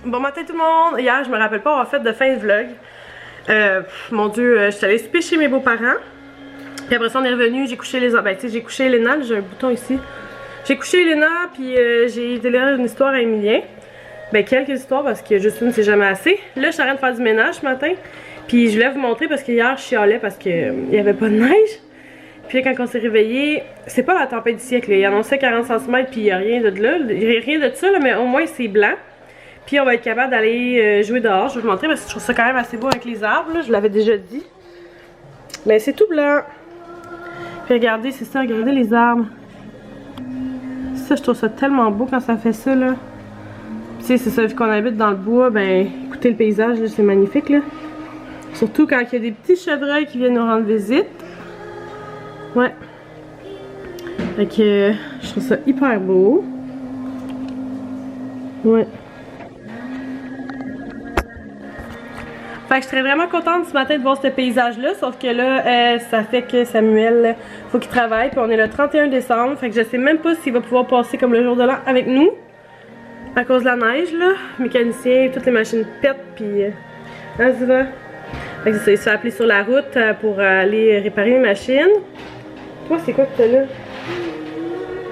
Bon matin tout le monde! Hier, je me rappelle pas avoir fait de fin de vlog. Mon Dieu, je suis allée souper chez mes beaux-parents. Puis après ça, on est revenu, j'ai couché les... Ben tu sais, j'ai couché Elena, j'ai un bouton ici. J'ai couché Elena, puis j'ai déliré une histoire à Emilien. Ben quelques histoires, parce que juste une, c'est jamais assez. Là, je suis en train de faire du ménage ce matin. Puis je voulais vous montrer, parce que hier, je chialais parce qu'il y avait pas de neige. Puis là, quand on s'est réveillé, c'est pas la tempête du siècle, là. Il annonçait 40 cm, puis il n'y a rien de là. Il y a rien de ça, là, mais au moins c'est blanc. Puis on va être capable d'aller jouer dehors. Je vais vous montrer parce que je trouve ça quand même assez beau avec les arbres, là. Je l'avais déjà dit. Mais c'est tout blanc. Puis regardez, c'est ça, regardez les arbres. Ça, je trouve ça tellement beau quand ça fait ça, là. Tu sais, c'est ça, vu qu'on habite dans le bois, ben écoutez le paysage, là, c'est magnifique, là. Surtout quand il y a des petits chevreuils qui viennent nous rendre visite. Ouais. Fait que je trouve ça hyper beau. Ouais. Fait que je serais vraiment contente ce matin de voir ce paysage-là, sauf que là, ça fait que Samuel, faut qu'il travaille, puis on est le 31 décembre, fait que je sais même pas s'il va pouvoir passer comme le jour de l'an avec nous, à cause de la neige, là. Mécanicien, toutes les machines pètent, puis... hein, ça va? Fait que c'est ça, il se fait appeler sur la route pour aller réparer les machines. Toi, c'est quoi que t'as là?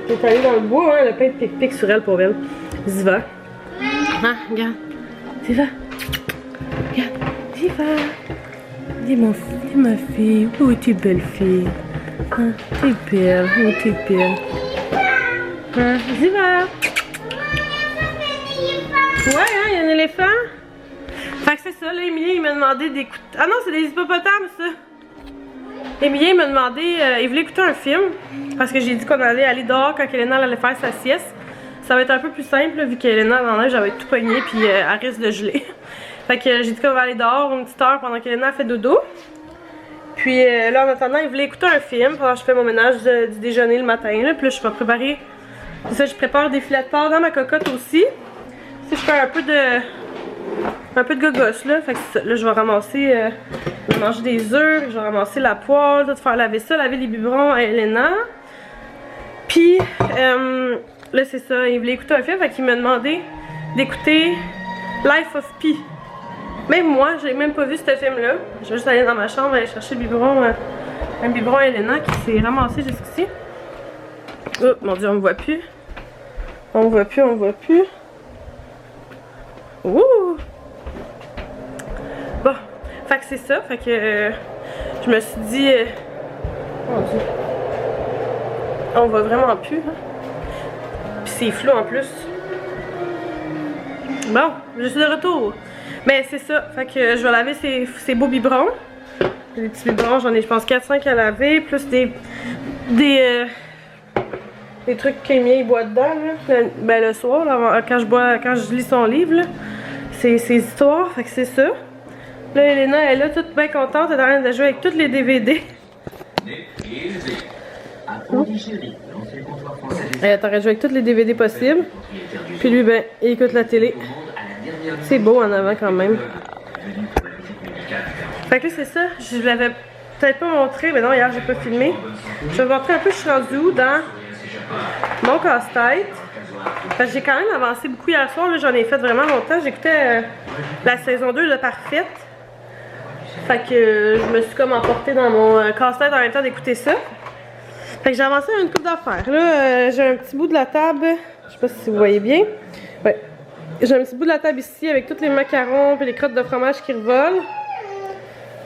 T'es allé dans le bois, hein, le pain de pic-pic sur elle, pour elle. Ziva. Hein, regarde. Ziva. Regarde. Ziva. Dis ma fille. Oh, t'es belle fille. Hein, t'es belle. Oh, t'es belle. Hein, Ziva. Ouais, hein, il y a un éléphant. Fait que c'est ça, là, Emilien, il m'a demandé d'écouter... Ah non, c'est des hippopotames, ça! Emilien m'a demandé... il voulait écouter un film, parce que j'ai dit qu'on allait aller dehors quand Elena allait faire sa sieste. Ça va être un peu plus simple, là, vu qu'Elena, dans la neige, j'avais tout pogné, puis elle risque de geler. Fait que j'ai dit qu'on va aller dehors une petite heure pendant qu'Elena fait dodo. Puis là, en attendant, il voulait écouter un film pendant que je fais mon ménage du déjeuner le matin, là. Puis là, je vais préparer... C'est ça, je prépare des filets de porc dans ma cocotte aussi. Si je fais un peu de gogos là, fait que ça, là je vais ramasser, je vais manger des œufs, je vais ramasser la poêle, tout faire laver ça, laver les biberons à Elena. Puis là c'est ça, il voulait écouter un film, fait qu'il m'a demandé d'écouter Life of Pi. Même moi, j'ai même pas vu ce film là. Je vais juste aller dans ma chambre aller chercher le biberon, un biberon à Elena qui s'est ramassé jusqu'ici. Oh mon dieu, on me voit plus. On me voit plus, on me voit plus. Ouh! Bon, fait que c'est ça, fait que je me suis dit, mon dieu, on voit vraiment plus, hein? Puis c'est flou en plus. Bon, je suis de retour. Mais c'est ça, fait que je vais laver ces beaux biberons. Des petits biberons, j'en ai je pense 4-5 à laver, plus des trucs qu'Emilien boit dedans, là. Ben le soir, là, quand je lis son livre, là. Ses histoires, fait que c'est ça. Là, Elena, elle est là, toute bien contente, elle est en train de jouer avec tous les DVD. Elle est en train de jouer avec tous les DVD possibles. Puis lui, ben, il écoute la télé. C'est beau en avant quand même. Fait que là, c'est ça. Je l'avais peut-être pas montré, mais non, hier, j'ai pas filmé. Je vais vous montrer un peu, je suis rendue où dans mon casse-tête. Parce que j'ai quand même avancé beaucoup hier soir, j'en ai fait vraiment longtemps. J'écoutais la saison 2 de Parfaite. Fait que je me suis comme emportée dans mon casse-tête en même temps d'écouter ça. Fait que j'ai avancé une coupe d'affaires. Là, j'ai un petit bout de la table. Je sais pas si vous voyez bien. Ouais. J'ai un petit bout de la table ici avec tous les macarons et les crottes de fromage qui revolent.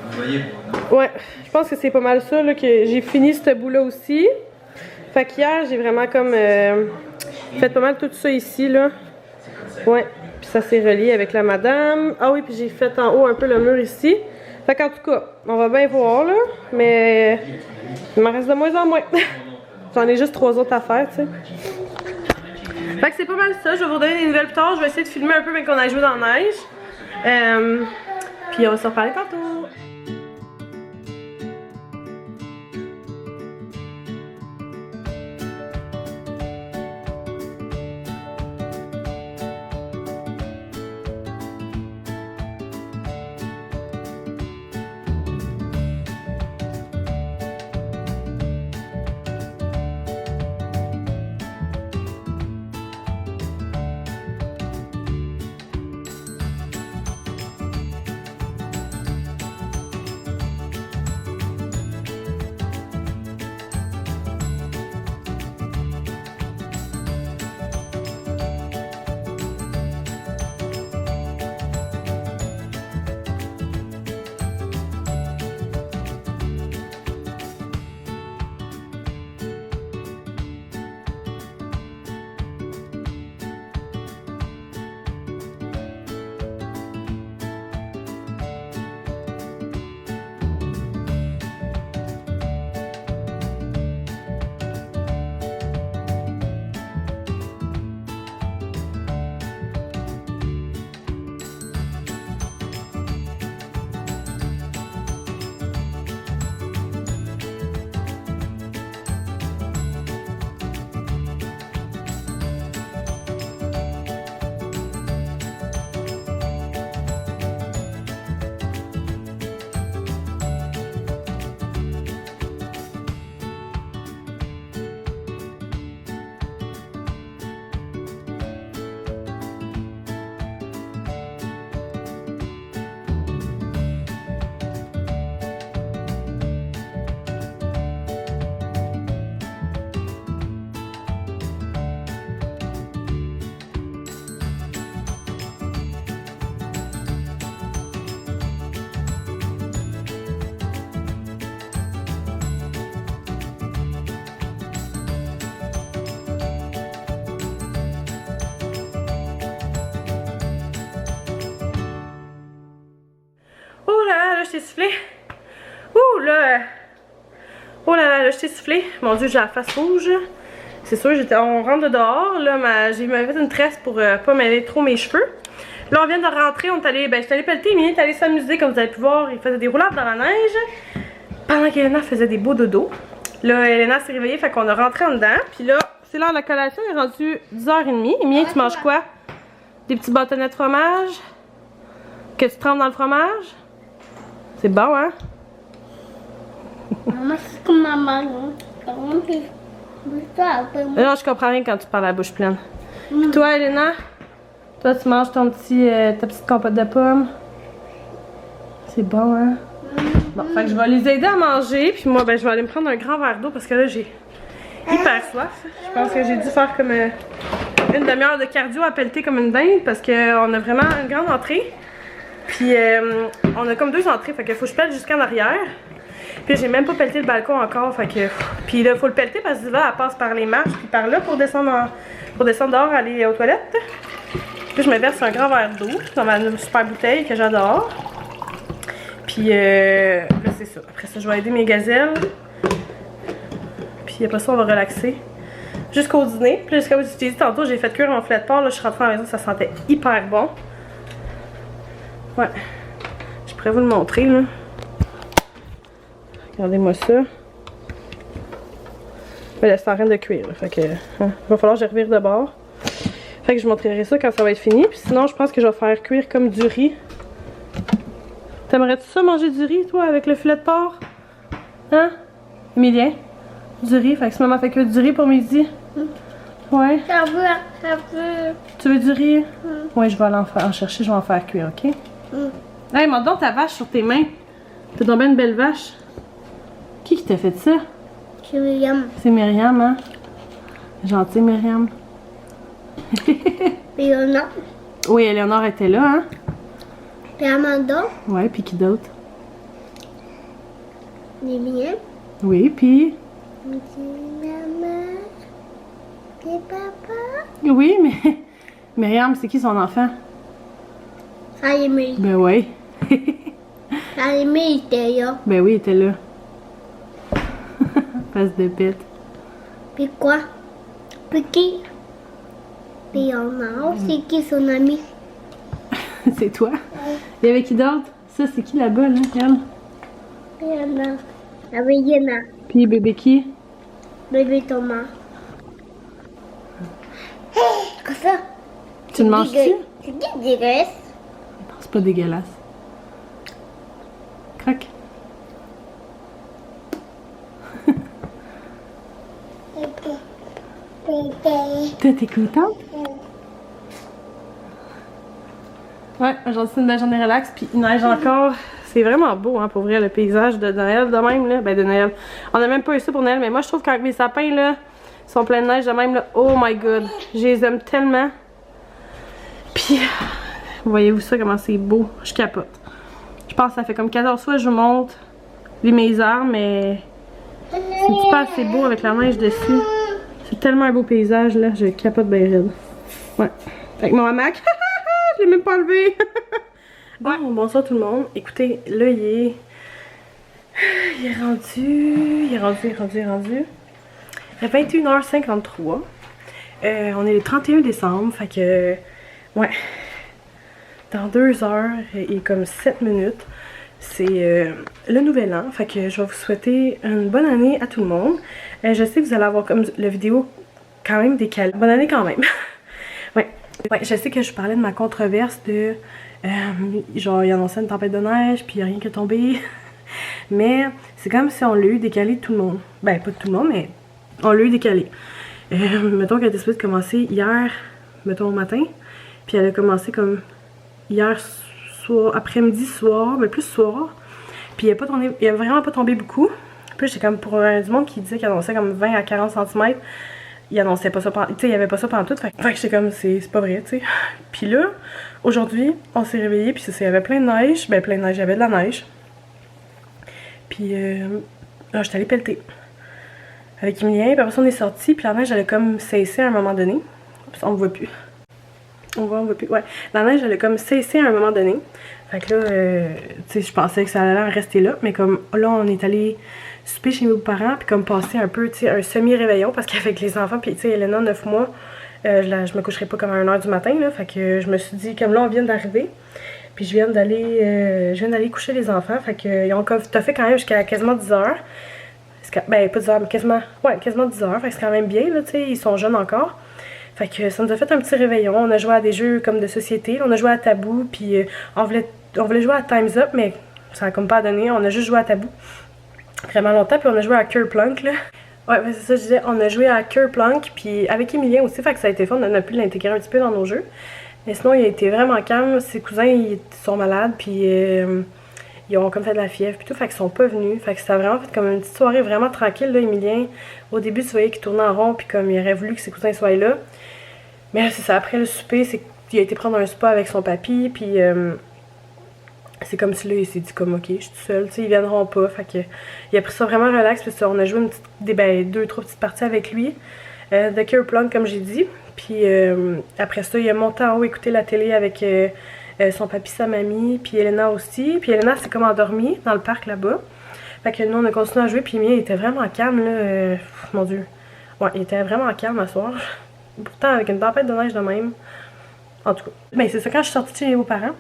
Vous voyez, non? Ouais, je pense que c'est pas mal ça là, que j'ai fini ce bout-là aussi. Fait qu'hier, j'ai vraiment comme fait pas mal tout ça ici, là. Ouais, puis ça s'est relié avec la madame. Ah oui, puis j'ai fait en haut un peu le mur ici. Fait qu'en tout cas, on va bien voir, là. Mais il m'en reste de moins en moins. J'en ai juste 3 autres à faire, tu sais. Fait que c'est pas mal ça. Je vais vous donner des nouvelles plus tard. Je vais essayer de filmer un peu, mais qu'on a joué dans la neige. Puis on va se reparler tantôt. je t'ai soufflé. Ouh, là. Oh là, je t'ai soufflé. Mon Dieu, j'ai la face rouge. C'est sûr, on rentre de dehors. Là, j'ai fait une tresse pour pas mêler trop mes cheveux. Là, on vient de rentrer. On est allé, j'étais allée pelleter. Emily est allée s'amuser, comme vous avez pu voir. Il faisait des roulades dans la neige. Pendant qu'Elena faisait des beaux dodos. Là, Elena s'est réveillée, fait qu'on a rentré en dedans. Puis là, c'est l'heure de la collation. Il est rendu 10h30. Emily, tu manges quoi? Des petits bâtonnets de fromage? Que tu trempes dans le fromage? C'est bon, hein? Maman, c'est comme maman. Non, je comprends rien quand tu parles à la bouche pleine. Puis toi, Elena? Toi, tu manges ta petite compote de pommes? C'est bon, hein? Bon, fait que je vais les aider à manger. Puis moi, je vais aller me prendre un grand verre d'eau parce que là, j'ai hyper soif. Je pense que j'ai dû faire comme une demi-heure de cardio à pelleter comme une dinde parce qu'on a vraiment une grande entrée. Puis on a comme 2 entrées, fait qu'il faut que je pèle jusqu'en arrière. Puis j'ai même pas pelleté le balcon encore, fait que... Puis là, faut le pelleter parce que là, elle passe par les marches puis par là pour descendre dehors, aller aux toilettes. Puis je me verse un grand verre d'eau dans ma super bouteille que j'adore. Puis là, c'est ça. Après ça, je vais aider mes gazelles. Puis après ça, on va relaxer jusqu'au dîner. Puis comme je t'ai dit tantôt, j'ai fait cuire mon filet de porc. Là, je suis rentrée à la maison, ça sentait hyper bon. Ouais. Je pourrais vous le montrer, là. Regardez-moi ça. Mais là, c'est en train de cuire, là. Fait que, il va falloir que je revire de bord. Fait que je montrerai ça quand ça va être fini. Puis sinon, je pense que je vais faire cuire comme du riz. T'aimerais-tu ça manger du riz, toi, avec le filet de porc? Hein? Emilien? Du riz. Fait que si maman fait que du riz pour midi. Ouais. Ça veut. Tu veux du riz? Oui, je vais aller en chercher, je vais en faire cuire, ok? Hey, montre donc ta vache sur tes mains. T'as donc bien une belle vache. Qui t'a fait ça? C'est Myriam. C'est Myriam, hein? Gentille, Myriam. Léonard. Oui, Éléonore était là, hein? Et Amanda. Ouais, puis qui d'autre? Les miens. Oui, puis... Maman. Et papa. Oui, mais... Myriam, c'est qui son enfant? Salimé. Ben oui. Salimé était là. Ben oui, il était là. Face de pète. Puis quoi? Puis qui? Léonard. C'est qui son ami? C'est toi? Il y avait qui d'autre? Ça, c'est qui là-bas, là, elle? Léonard. Avec Yéna. Puis bébé qui? Bébé Thomas. Qu'est-ce que ça? Tu le manges-tu? C'est dégueulasse. C'est pas dégueulasse. Croque. T'es contente? Ouais, aujourd'hui c'est une belle journée relax, puis il neige encore. C'est vraiment beau, hein, pour vrai, le paysage de Noël de même, là. Ben, de Noël. On a même pas eu ça pour Noël, mais moi, je trouve qu'avec mes sapins, là, sont pleins de neige de même, là. Oh my god. Je les aime tellement. Puis, voyez-vous ça, comment c'est beau. Je capote. Je pense que ça fait comme 14 fois que je vous montre mes arbres, mais c'est pas assez beau avec la neige dessus. C'est tellement un beau paysage, là. Je capote bien raide. Ouais. Avec mon hamac. Je l'ai même pas enlevé. Bon, bonsoir tout le monde. Écoutez, là, il est rendu. Il est 21h53. On est le 31 décembre, fait que, ouais, dans 2 heures et comme 7 minutes, c'est le nouvel an. Fait que je vais vous souhaiter une bonne année à tout le monde. Je sais que vous allez avoir comme la vidéo quand même décalée. Bonne année quand même. Ouais, je sais que je parlais de ma controverse de... genre, il annonçait une tempête de neige, puis il n'y a rien qui est tombé. Mais c'est comme si on l'a eu décalé de tout le monde. Ben, pas de tout le monde, mais on l'a eu décalé. Mettons qu'elle a décidé de commencer hier, mettons au matin. Puis elle a commencé comme hier soir, après-midi, soir, mais plus soir. Puis il a vraiment pas tombé beaucoup. Puis j'étais comme pour du monde qui disait qu'il annonçait comme 20 à 40 cm. Il annonçait pas ça, tu sais, il y avait pas ça pendant tout. Fait que j'étais comme, c'est pas vrai, tu sais. Puis là, aujourd'hui, on s'est réveillé, puis il y avait plein de neige. Ben, plein de neige, il y avait de la neige. Puis là, j'étais allée pelleter avec Emilien, puis après ça, on est sorti, puis la neige, elle a comme cessé à un moment donné. Puis on me voit plus. On voit plus. Ouais, la neige, elle a comme cessé à un moment donné. Fait que là, tu sais, je pensais que ça allait rester là. Mais comme là, on est allé souper chez mes parents, puis comme passer un peu, tu sais, un semi-réveillon. Parce qu'avec les enfants, puis tu sais, Elena, 9 mois, je me coucherai pas comme à 1h du matin, là. Fait que je me suis dit, comme là, on vient d'arriver. Puis je viens d'aller coucher les enfants. Fait que ils ont fait quand même jusqu'à quasiment 10h. Ben, pas 10h, mais quasiment 10h. Fait que c'est quand même bien, là, tu sais, ils sont jeunes encore. Fait que ça nous a fait un petit réveillon. On a joué à des jeux comme de société. On a joué à Tabou, puis on voulait jouer à Time's Up, mais ça a comme pas donné. On a juste joué à Tabou vraiment longtemps, puis on a joué à Kerplunk, là. Ouais, c'est ça, je disais, on a joué à Kerplunk, puis avec Emilien aussi, fait que ça a été fun. On a pu l'intégrer un petit peu dans nos jeux. Mais sinon, il a été vraiment calme. Ses cousins, ils sont malades, puis ils ont comme fait de la fièvre, puis tout, fait qu'ils sont pas venus. Fait que ça a vraiment fait comme une petite soirée vraiment tranquille, là, Emilien. Au début, tu voyais qu'il tournait en rond, puis comme il aurait voulu que ses cousins soient là. Mais là, c'est ça, après le souper, il a été prendre un spa avec son papy, puis c'est comme si là, il s'est dit comme, ok, je suis tout seul, tu sais, ils viendront pas. Fait que il a pris ça vraiment relax, puis on a joué deux, trois petites parties avec lui. De Kerplunk, comme j'ai dit. Puis après ça, il a monté en haut écouter la télé avec son papy, sa mamie, puis Elena aussi. Puis Elena s'est comme endormie dans le parc là-bas. Fait que nous, on a continué à jouer, puis Mia, il était vraiment calme, là. Mon Dieu. Ouais, il était vraiment calme à soir. Pourtant, avec une tempête de neige de même. En tout cas. Ben, c'est ça, quand je suis sortie chez mes beaux-parents,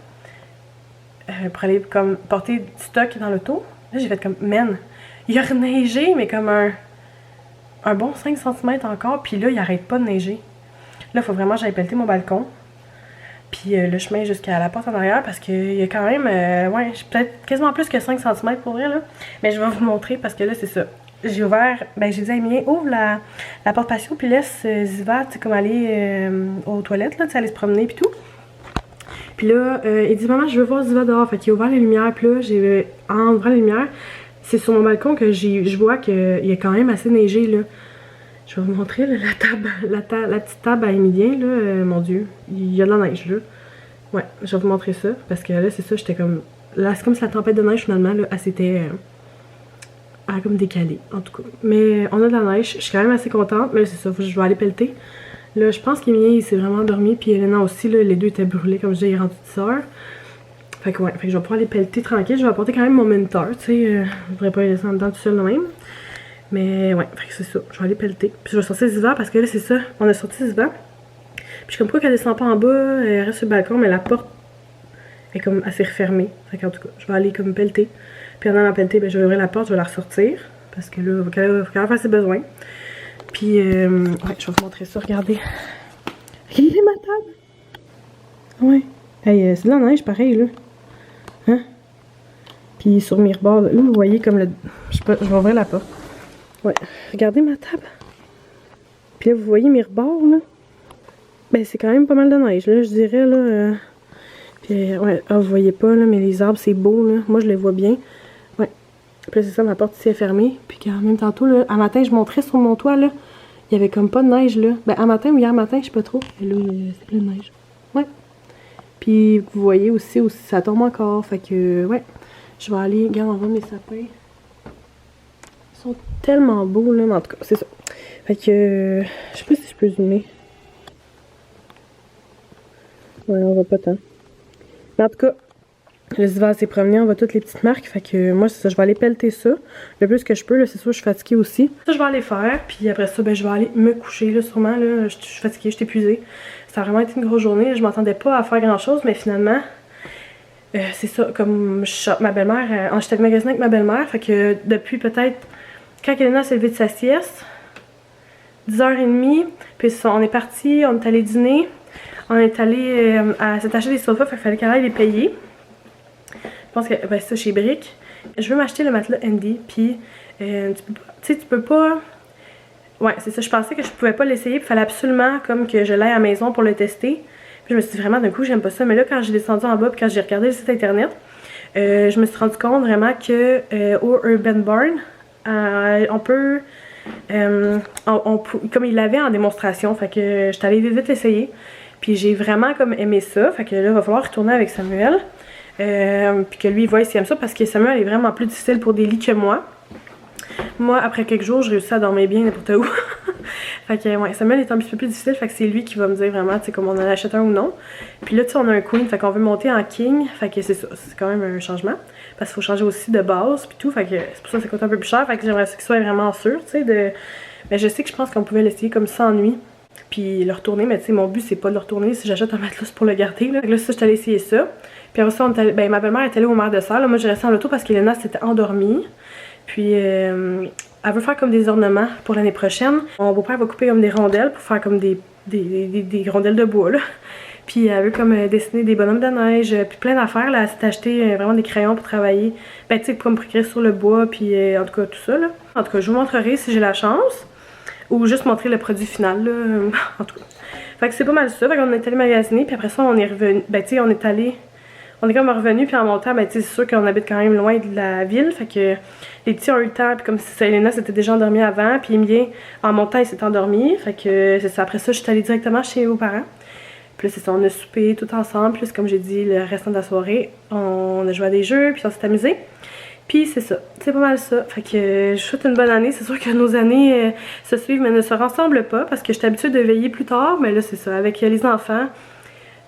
pour aller comme porter du stock dans l'auto, là, j'ai fait comme, man, il a reneigé, mais comme un bon 5 cm encore, puis là, il arrête pas de neiger. Là, il faut vraiment que j'aille pelleter mon balcon. Puis le chemin jusqu'à la porte en arrière, parce qu'il y a quand même, ouais, peut-être quasiment plus que 5 cm pour vrai, là. Mais je vais vous montrer, parce que là, c'est ça. J'ai ouvert, ben j'ai dit à Emilien, ouvre la porte patio, puis laisse Ziva, tu sais, comme aller aux toilettes, là, tu sais, aller se promener, puis tout. Puis là, il dit, maman, je veux voir Ziva dehors. Fait qu'il a ouvert les lumières, puis là, en ouvrant les lumières, c'est sur mon balcon que je vois qu'il y a quand même assez neigé, là. Je vais vous montrer là, la petite table à Emilien, là, mon Dieu, il y a de la neige, là. Ouais, je vais vous montrer ça, parce que là, c'est ça, j'étais comme... Là, c'est comme si la tempête de neige, finalement, là, elle s'était... elle a comme décalé, en tout cas. Mais on a de la neige, je suis quand même assez contente, mais c'est ça, je vais aller pelleter. Là, je pense qu'Emilien, il s'est vraiment endormi, puis Elena aussi, là, les deux étaient brûlés, comme je disais, il est rendu 10h. Fait que ouais, je vais pouvoir aller pelleter tranquille, je vais apporter quand même mon minuteur, tu sais, je voudrais pas les laisser en dedans tout seul de même. Mais ouais, fait que c'est ça, je vais aller pelleter. Puis je vais sortir Ziva parce que là, c'est ça, on a sorti Ziva. Puis je suis comme, pourquoi qu'elle descend pas en bas, elle reste sur le balcon, mais la porte est comme assez refermée. Fait qu'en tout cas, je vais aller comme pelleter. Puis pendant la pelleter, ben, je vais ouvrir la porte, je vais la ressortir. Parce que là, il faut qu'elle fasse ses besoins. Puis, ouais, je vais vous montrer ça, regardez. Regardez ma table. Ouais. Hey, c'est de la neige, pareil, là. Hein? Puis sur mes rebords, là, vous voyez comme le... Je sais pas, je vais ouvrir la porte. Ouais, regardez ma table. Puis là, vous voyez mes rebords, là. Ben, c'est quand même pas mal de neige, là, je dirais, là. Puis, ouais, vous voyez pas, là, mais les arbres, c'est beau, là. Moi, je les vois bien. Ouais. Puis là, c'est ça, ma porte ici est fermée. Puis quand même, tantôt, là, à matin, je montrais sur mon toit, là. Il y avait comme pas de neige, là. Ben, à matin ou hier matin, je sais pas trop. Et là, c'est plein de neige. Ouais. Puis, vous voyez aussi, ça tombe encore. Fait que, ouais. Je vais aller, regarde, on voit mes sapins. Ils sont tellement beaux, là, mais en tout cas, c'est ça. Fait que, je sais pas si je peux zoomer. Ouais, on voit pas tant. Mais en tout cas, le Ziva s'est promené, on voit toutes les petites marques. Fait que moi, c'est ça, je vais aller pelleter ça. Le plus que je peux, là, c'est sûr, je suis fatiguée aussi. Ça, je vais aller faire. Puis après ça, ben, je vais aller me coucher, là, sûrement. Là, je suis fatiguée, je suis épuisée. Ça a vraiment été une grosse journée. Je m'attendais pas à faire grand chose, mais finalement, c'est ça, comme ma belle-mère, j'étais au magasin avec ma belle-mère. Fait que depuis peut-être, quand Elena s'est levée de sa sieste, 10h30, puis on est parti, on est allé dîner. On est allé s'attacher des sofas, fait qu'il fallait qu'elle aille les payer. Je pense que ben, c'est ça chez Brick. Je veux m'acheter le matelas Andy, puis tu peux pas. Ouais, c'est ça. Je pensais que je pouvais pas l'essayer, puis il fallait absolument comme que je l'aille à la maison pour le tester. Puis je me suis dit vraiment d'un coup, j'aime pas ça. Mais là, quand j'ai descendu en bas, puis quand j'ai regardé le site internet, je me suis rendu compte vraiment que au Urban Barn, on peut. Comme il l'avait en démonstration, fait que j'étais allée vite essayer. Puis j'ai vraiment comme aimé ça. Fait que là, il va falloir retourner avec Samuel. Puis que lui, il voit s'il aime ça. Parce que Samuel est vraiment plus difficile pour des lits que moi. Moi, après quelques jours, je réussis à dormir bien n'importe où. Fait que ouais, Samuel est un petit peu plus difficile, fait que c'est lui qui va me dire vraiment, tu sais, comme on en achète un ou non. Puis là, tu sais, on a un queen, fait qu'on veut monter en king, fait que c'est ça, c'est quand même un changement. Parce qu'il faut changer aussi de base, puis tout, fait que c'est pour ça que ça coûte un peu plus cher, fait que j'aimerais qu'il soit vraiment sûr, tu sais, de... Mais je sais que je pense qu'on pouvait l'essayer comme sans nuit, puis le retourner, mais tu sais, mon but c'est pas de le retourner si j'achète un matelas pour le garder, là. Fait que là, ça, je suis allée essayer ça. Puis après ça, ma belle-mère est allée au maire de serre, là, moi j'ai resté en auto parce qu'Elena s'était endormie. Puis elle veut faire comme des ornements pour l'année prochaine. Mon beau-père va couper comme des rondelles pour faire comme des rondelles de bois, là. Puis elle veut comme dessiner des bonhommes de neige, puis plein d'affaires, là. Elle s'est acheté vraiment des crayons pour travailler. Ben tu sais, pour me écrire sur le bois, puis en tout cas tout ça, là. En tout cas, je vous montrerai si j'ai la chance. Ou juste montrer le produit final, là. En tout cas. Fait que c'est pas mal ça. Fait qu'on est allé magasiner, puis après ça, on est revenu. Ben tu sais, on est comme revenu, puis en montant, ben tu sais, c'est sûr qu'on habite quand même loin de la ville, fait que les petits ont eu le temps, puis comme si Elena s'était déjà endormie avant, puis Emilien, en montant, il s'est endormi, fait que c'est ça. Après ça, je suis allée directement chez vos parents. Puis là, c'est ça, on a soupé tout ensemble, puis comme j'ai dit, le restant de la soirée, on a joué à des jeux, puis on s'est amusé. Puis c'est ça, c'est pas mal ça. Fait que je souhaite une bonne année. C'est sûr que nos années se suivent, mais ne se ressemblent pas, parce que j'étais habituée de veiller plus tard, mais là, c'est ça, avec les enfants.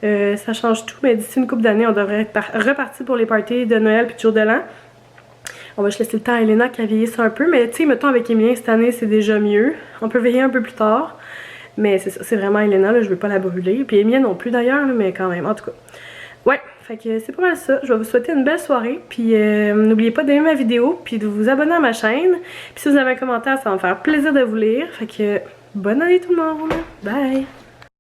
Ça change tout, mais d'ici une couple d'années, on devrait être reparti pour les parties de Noël puis de jour de l'an. On va juste laisser le temps à Elena qui a vieilli un peu, mais tu sais, mettons avec Emilien cette année, c'est déjà mieux. On peut veiller un peu plus tard, mais c'est ça, c'est vraiment Elena, là, je veux pas la brûler. Puis Emilien non plus d'ailleurs, mais quand même, en tout cas. Ouais, fait que c'est pas mal ça. Je vais vous souhaiter une belle soirée, puis n'oubliez pas d'aimer ma vidéo, puis de vous abonner à ma chaîne. Puis si vous avez un commentaire, ça va me faire plaisir de vous lire. Fait que bonne année tout le monde! Bye!